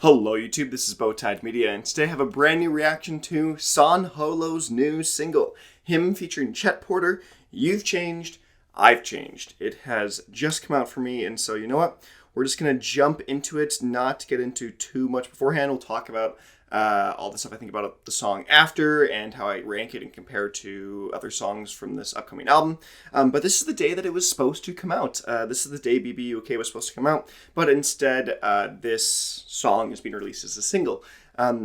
Hello YouTube, this is Bowtied Media, and today I have a brand new reaction to SAN HOLO's new single. Him featuring Chet Porter, You've Changed, I've Changed. It has just come out for me, and so you know what? We're just going to jump into it, not to get into too much beforehand. We'll talk about all the stuff I think about the song after, and how I rank it and compare it to other songs from this upcoming album. But this is the day that it was supposed to come out. This is the day BBUK was supposed to come out, but instead this song is being released as a single.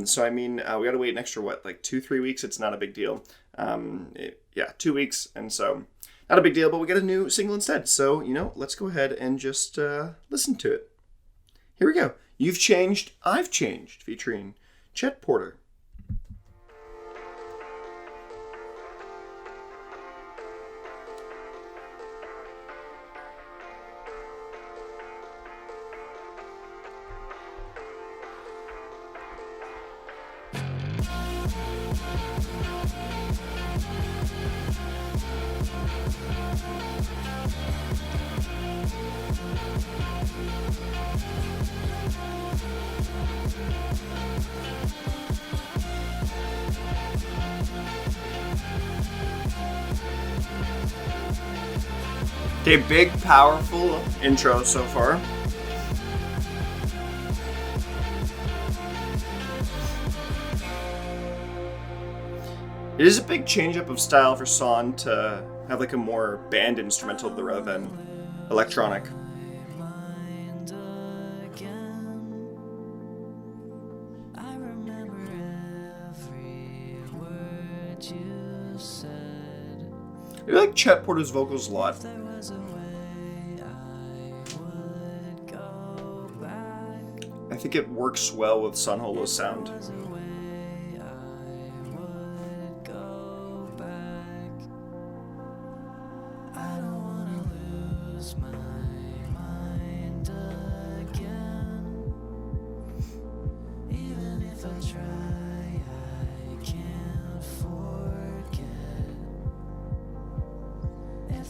So I mean, we gotta wait an extra, what, like 2-3 weeks? It's not a big deal. 2 weeks, and so not a big deal, but we get a new single instead. So, you know, let's go ahead and just listen to it. Here we go. You've Changed, I've Changed, featuring Chet Porter. Okay, big, powerful intro so far. It is a big change up of style for SAN to have like a more band instrumental rather than electronic. I like Chet Porter's vocals a lot. I think it works well with SAN HOLO's sound.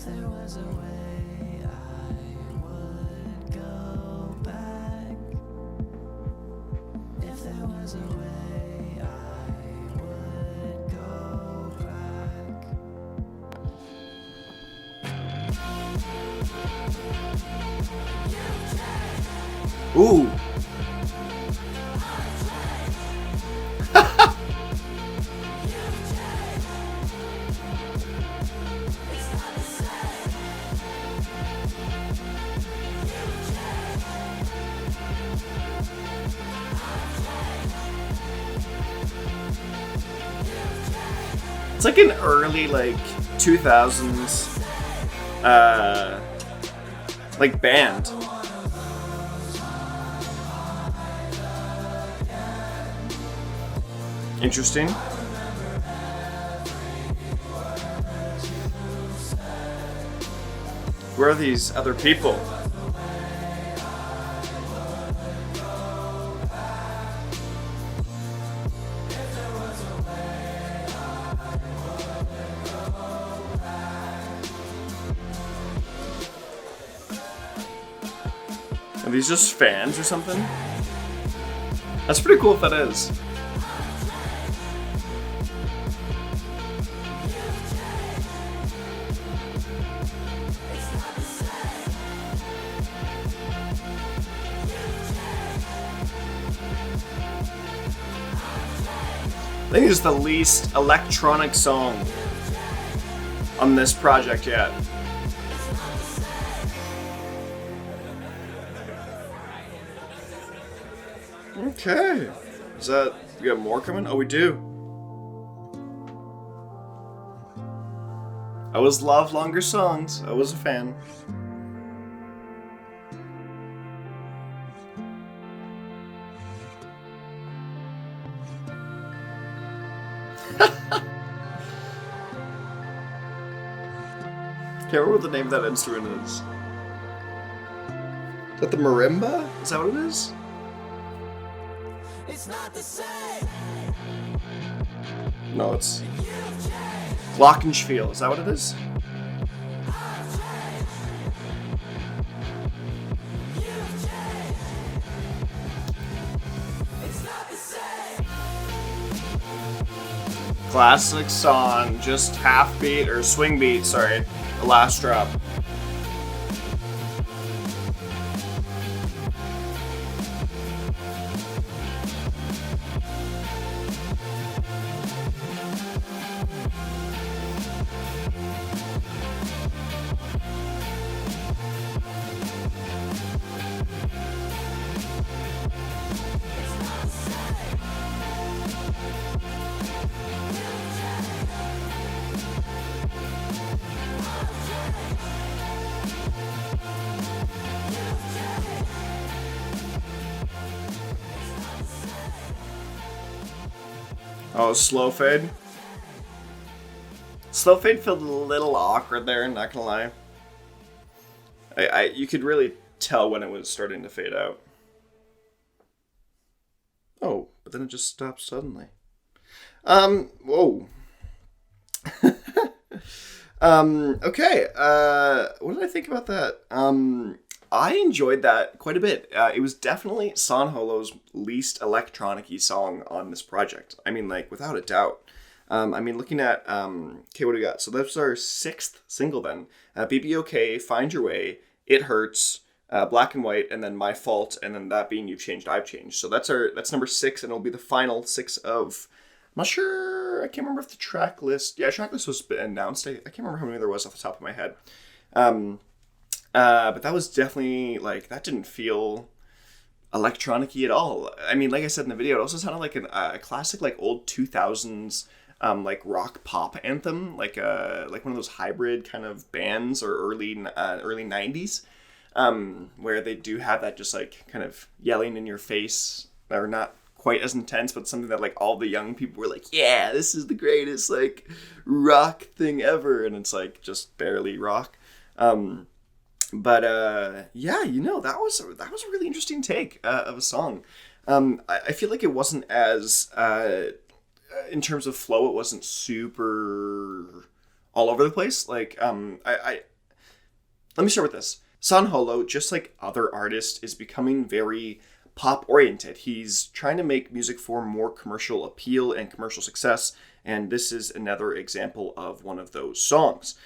There was a way I would go back. If there was a way I would go back. Ooh. It's like an early, like, 2000s, like, band. Interesting. Where are these other people? Are these just fans or something? That's pretty cool if that is. I think it's the least electronic song on this project yet. Okay. Is that, we got more coming? Oh, we do. I always love longer songs. I was a fan. Can't remember what the name of that instrument is. Is that the marimba? Is that what it is? It's not the same. No, it's glockenspiel. Is that what it is? Classic song, just half beat, or swing beat, sorry, the last drop. Oh, slow fade. Slow fade felt a little awkward there, not gonna lie. You could really tell when it was starting to fade out. Oh, but then it just stopped suddenly. Whoa. Okay, what did I think about that? I enjoyed that quite a bit. It was definitely San Holo's least electronic-y song on this project. I mean, like, without a doubt. Looking at, okay, what do we got? So that's our 6th single then. BBOK, Find Your Way, It Hurts, Black and White, and then My Fault, and then that being You've Changed, I've Changed. So that's number 6, and it'll be the final 6 of... I'm not sure, I can't remember if the track list... Yeah, track list was announced. I can't remember how many there was off the top of my head. But that was definitely, like, that didn't feel electronic-y at all. I mean, like I said in the video, it also sounded like a classic, like, old 2000s, like, rock pop anthem, like one of those hybrid kind of bands or early 90s, where they do have that just, like, kind of yelling in your face, or not quite as intense, but something that, like, all the young people were like, yeah, this is the greatest, like, rock thing ever, and it's, like, just barely rock. But yeah, you know, that was a really interesting take of a song. I feel like it wasn't as in terms of flow, it wasn't super all over the place. Like let me start with this. San Holo, just like other artists, is becoming very pop oriented. He's trying to make music for more commercial appeal and commercial success. And this is another example of one of those songs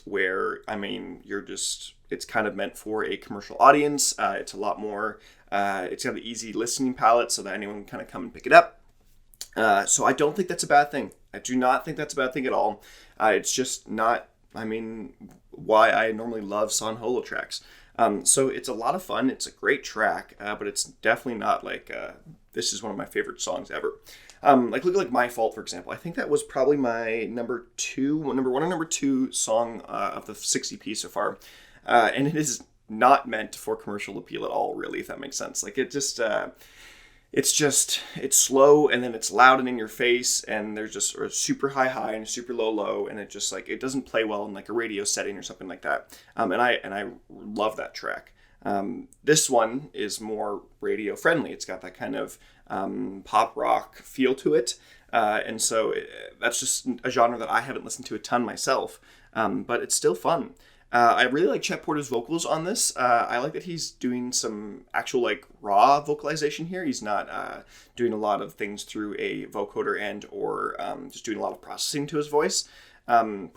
where, I mean, it's kind of meant for a commercial audience. It's a lot more, it's got an easy listening palette so that anyone can kind of come and pick it up. So I don't think that's a bad thing. I do not think that's a bad thing at all. It's just not, I mean, why I normally love San Holo tracks. So it's a lot of fun. It's a great track, but it's definitely not like, this is one of my favorite songs ever. Look at like My Fault, for example. I think that was probably my number one or number 2 song of the 60 piece so far. And it is not meant for commercial appeal at all, really, if that makes sense. Like, it just, it's slow, and then it's loud and in your face, and there's just a super high and a super low, and it just, like, it doesn't play well in, like, a radio setting or something like that. And I love that track. This one is more radio friendly. It's got that kind of pop rock feel to it. And so that's just a genre that I haven't listened to a ton myself, but it's still fun. I really like Chet Porter's vocals on this. I like that he's doing some actual like raw vocalization here. He's not doing a lot of things through a vocoder or just doing a lot of processing to his voice. And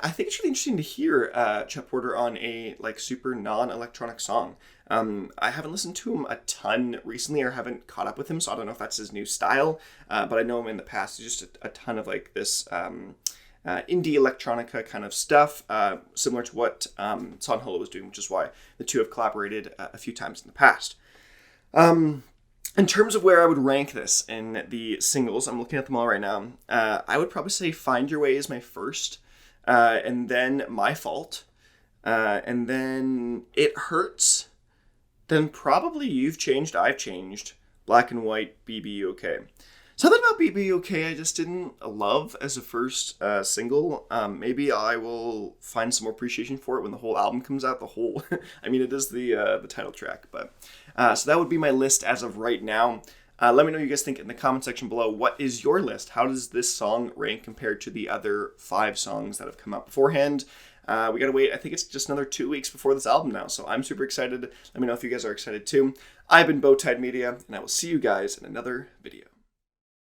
I think it's really interesting to hear Chet Porter on a like super non-electronic song. I haven't listened to him a ton recently, or haven't caught up with him, so I don't know if that's his new style. But I know him in the past. He's just a ton of like this indie electronica kind of stuff, similar to what San Holo was doing, which is why the two have collaborated a few times in the past. In terms of where I would rank this in the singles, I'm looking at them all right now. I would probably say Find Your Way is my first, and then My Fault, and then It Hurts, then probably You've Changed, I've Changed, Black and White, BBOK. Something about BBOK I just didn't love as a first single. Maybe I will find some more appreciation for it when the whole album comes out. I mean, it is the title track, but so that would be my list as of right now. Let me know what you guys think in the comment section below. What is your list? How does this song rank compared to the other 5 songs that have come out beforehand? We gotta wait. I think it's just another 2 weeks before this album now, so I'm super excited. Let me know if you guys are excited too. I've been Bowtied Media, and I will see you guys in another video.